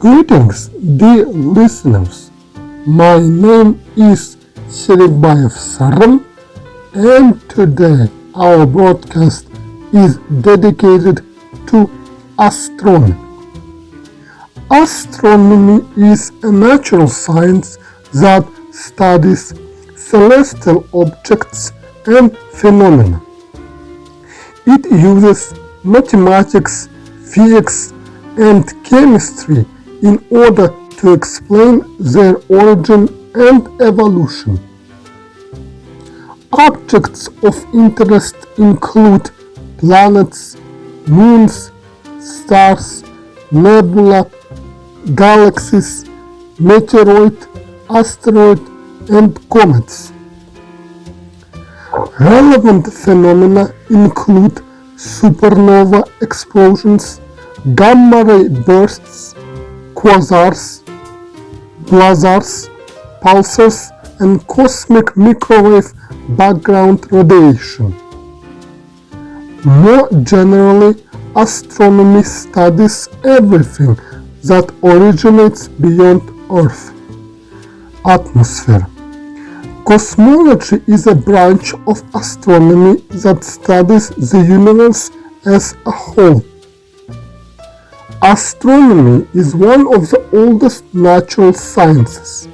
Greetings, dear listeners. My name is Serikbayev Syrym, and today our broadcast is dedicated to astronomy. Astronomy is a natural science that studies celestial objects and phenomena. It uses mathematics, physics, and chemistry in order to explain their origin and evolution. Objects of interest include planets, moons, stars, nebula, galaxies, meteoroid, asteroid, and comets. Relevant phenomena include supernova explosions, gamma-ray bursts, quasars, blazars, pulsars, and cosmic microwave background radiation. More generally, astronomy studies everything that originates beyond Earth. Atmosphere. Cosmology is a branch of astronomy that studies the universe as a whole. Astronomy is one of the oldest natural sciences.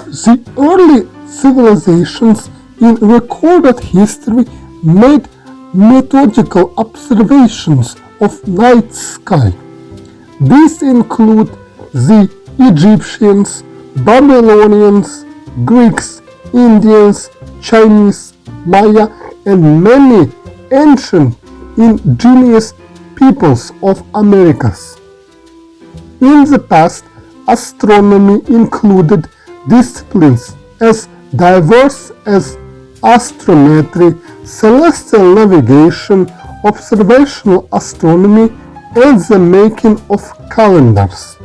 The early civilizations in recorded history made methodical observations of night sky. These include the Egyptians, Babylonians, Greeks, Indians, Chinese, Maya, and many ancient indigenous peoples of Americas. In the past, astronomy included disciplines as diverse as astrometry, celestial navigation, observational astronomy, and the making of calendars.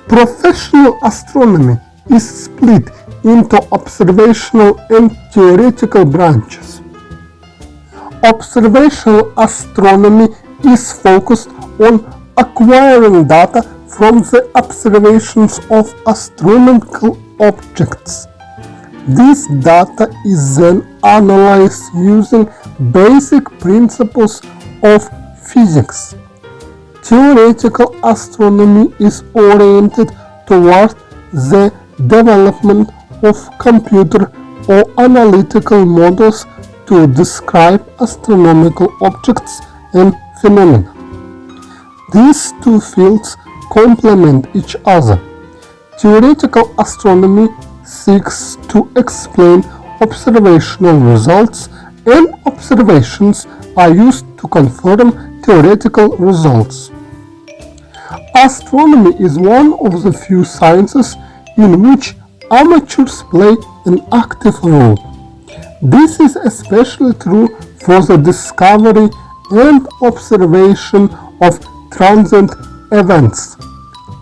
Professional astronomy is split into observational and theoretical branches. Observational astronomy is focused on acquiring data from the observations of astronomical objects. This data is then analyzed using basic principles of physics. Theoretical astronomy is oriented toward the development of computer or analytical models to describe astronomical objects and phenomena. These two fields complement each other. Theoretical astronomy seeks to explain observational results, and observations are used to confirm theoretical results. Astronomy is one of the few sciences in which amateurs play an active role. This is especially true for the discovery and observation of transient events.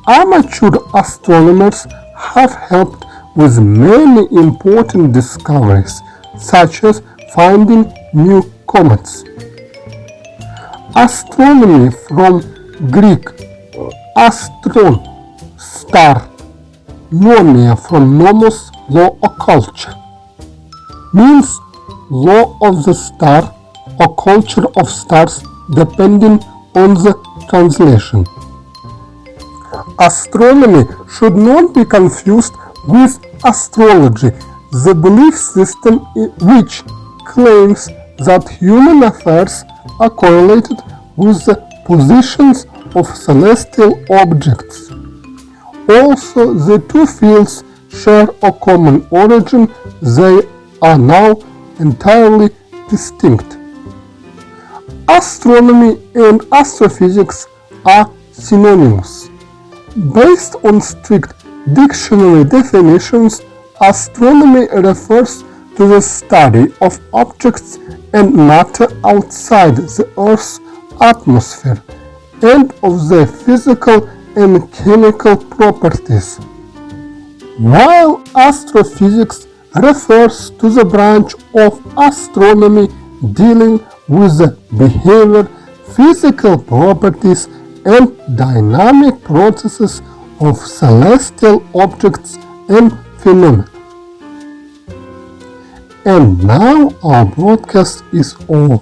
Amateur astronomers have helped with many important discoveries, such as finding new comets. Astronomy, from Greek astron, star, nomia, from nomos, law or culture, means law of the star or culture of stars, depending on the translation. Astronomy should not be confused with astrology, the belief system which claims that human affairs are correlated with the positions of celestial objects. Also, the two fields share a common origin. They are now entirely distinct. Astronomy and astrophysics are synonymous. Based on strict dictionary definitions, astronomy refers to the study of objects and matter outside the Earth's atmosphere and of their physical and chemical properties, while astrophysics refers to the branch of astronomy dealing with the behavior, physical properties, and dynamic processes of celestial objects and phenomena. And now our broadcast is over.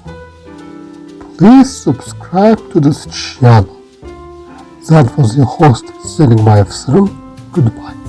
Please subscribe to this channel. That was your host, Serikbayev Syrym. Goodbye.